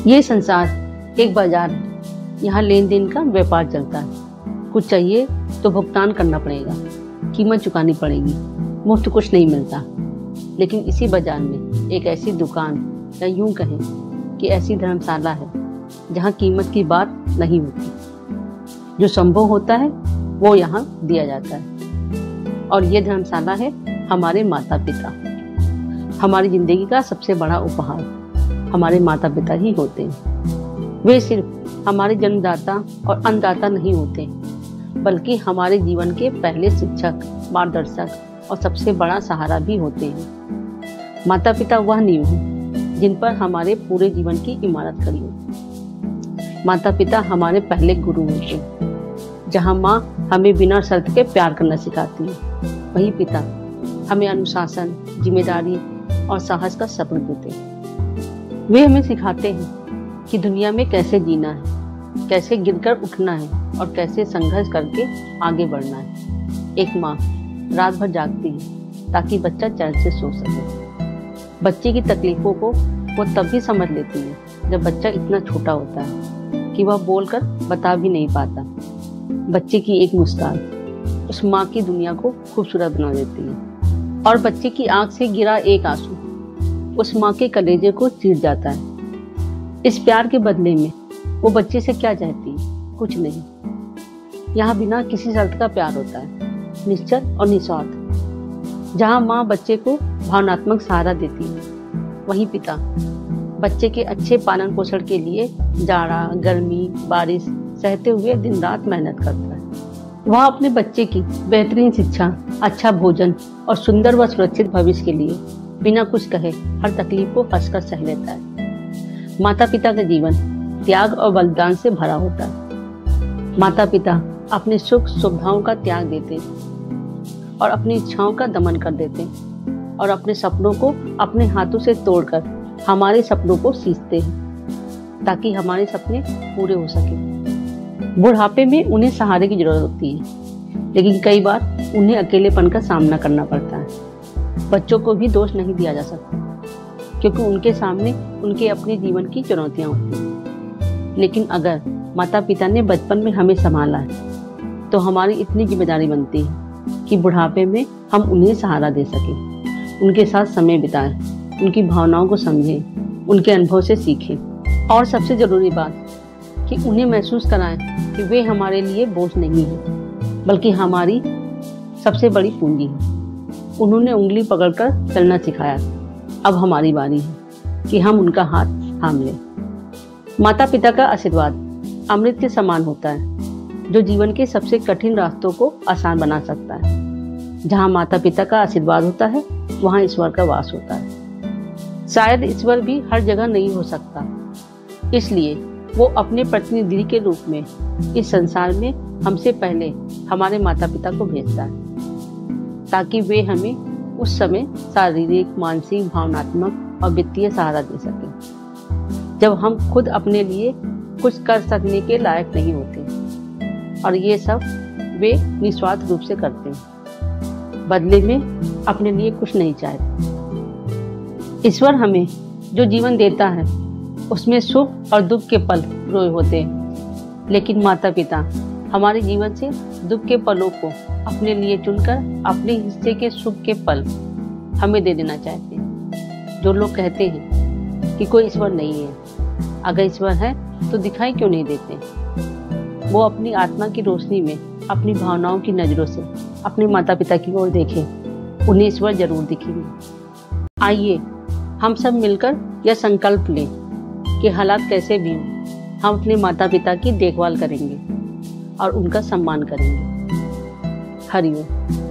ये संसार एक बाजार है, यहाँ लेन देन का व्यापार चलता है। कुछ चाहिए तो भुगतान करना पड़ेगा, कीमत चुकानी पड़ेगी, मुफ्त कुछ नहीं मिलता। लेकिन इसी बाजार में एक ऐसी दुकान या यूं कहें कि ऐसी धर्मशाला है जहाँ कीमत की बात नहीं होती। जो संभव होता है वो यहाँ दिया जाता है। और ये धर्मशाला है हमारे माता पिता। हमारी जिंदगी का सबसे बड़ा उपहार हमारे माता पिता ही होते हैं। वे सिर्फ हमारे जन्मदाता और अन्नदाता नहीं होते, बल्कि हमारे जीवन के पहले शिक्षक, मार्गदर्शक और सबसे बड़ा सहारा भी होते हैं। माता पिता वह नींव है जिन पर हमारे पूरे जीवन की इमारत खड़ी होती है। माता पिता हमारे पहले गुरु होते हैं। जहाँ माँ हमें बिना शर्त के प्यार करना सिखाती है, वहीं पिता हमें अनुशासन, जिम्मेदारी और साहस का सबक देते हैं। वे हमें सिखाते हैं कि दुनिया में कैसे जीना है, कैसे गिरकर उठना है और कैसे संघर्ष करके आगे बढ़ना है। एक माँ रात भर जागती है ताकि बच्चा चैन से सो सके। बच्चे की तकलीफों को वो तभी समझ लेती है जब बच्चा इतना छोटा होता है कि वह बोलकर बता भी नहीं पाता। बच्चे की एक मुस्कान उस माँ की दुनिया को खूबसूरत बना देती है, और बच्चे की आंख से गिरा एक आंसू उस माँ के कलेजे को चीर जाता है। इस प्यार के बदले में वो बच्चे से क्या चाहती है? कुछ नहीं। यहाँ बिना किसी शर्त का प्यार होता है, निश्चल और निस्वार्थ। जहाँ माँ बच्चे को भावनात्मक सहारा देती है, वहीं पिता बच्चे के अच्छे पालन पोषण के लिए जाड़ा, गर्मी, बारिश सहते हुए दिन रात मेहनत करता है। वह अपने बच्चे की बेहतरीन शिक्षा, अच्छा भोजन और सुंदर व सुरक्षित भविष्य के लिए बिना कुछ कहे हर तकलीफ को हंसकर सह लेता है। माता पिता का जीवन त्याग और बलिदान से भरा होता है। माता पिता अपने सुख सुविधाओं का त्याग देते हैं और अपनी इच्छाओं का दमन कर देते हैं, और अपने सपनों को अपने हाथों से तोड़कर हमारे सपनों को सींचते हैं ताकि हमारे सपने पूरे हो सके। बुढ़ापे में उन्हें सहारे की जरूरत होती है, लेकिन कई बार उन्हें अकेलेपन का सामना करना पड़ता है। बच्चों को भी दोष नहीं दिया जा सकता, क्योंकि उनके सामने उनके अपने जीवन की चुनौतियां होती हैं। लेकिन अगर माता पिता ने बचपन में हमें संभाला है तो हमारी इतनी जिम्मेदारी बनती है कि बुढ़ापे में हम उन्हें सहारा दे सकें, उनके साथ समय बिताएं, उनकी भावनाओं को समझें, उनके अनुभव से सीखें। और सबसे जरूरी बात कि उन्हें महसूस कराएं कि वे हमारे लिए बोझ नहीं है, बल्कि हमारी सबसे बड़ी पूंजी है। उन्होंने उंगली पकड़कर चलना सिखाया, अब हमारी बारी है कि हम उनका हाथ थाम लें। माता पिता का आशीर्वाद अमृत के समान होता है, जो जीवन के सबसे कठिन रास्तों को आसान बना सकता है। जहाँ माता पिता का आशीर्वाद होता है, वहाँ ईश्वर का वास होता है। शायद ईश्वर भी हर जगह नहीं हो सकता, इसलिए वो अपने प्रतिनिधि के रूप में इस संसार में हमसे पहले हमारे माता पिता को भेजता है, ताकि वे हमें उस समय शारीरिक, मानसिक, भावनात्मक और वित्तीय सहारा दे सकें जब हम खुद अपने लिए कुछ कर सकने के लायक नहीं होते। और ये सब वे निस्वार्थ रूप से करते हैं, बदले में अपने लिए कुछ नहीं चाहते। ईश्वर हमें जो जीवन देता है उसमें सुख और दुख के पल रोए होते हैं, लेकिन माता पिता हमारे जीवन से दुख के पलों को अपने लिए चुनकर अपने हिस्से के सुख के पल हमें दे देना चाहते हैं। जो लोग कहते हैं कि कोई ईश्वर नहीं है, अगर ईश्वर है तो दिखाई क्यों नहीं देते? वो अपनी आत्मा की रोशनी में अपनी भावनाओं की नजरों से अपने माता पिता की ओर देखें, उन्हें ईश्वर जरूर दिखेंगे। आइए हम सब मिलकर यह संकल्प लें कि हालात कैसे भी हों, हम अपने माता पिता की देखभाल करेंगे और उनका सम्मान करेंगे। हरि ओम।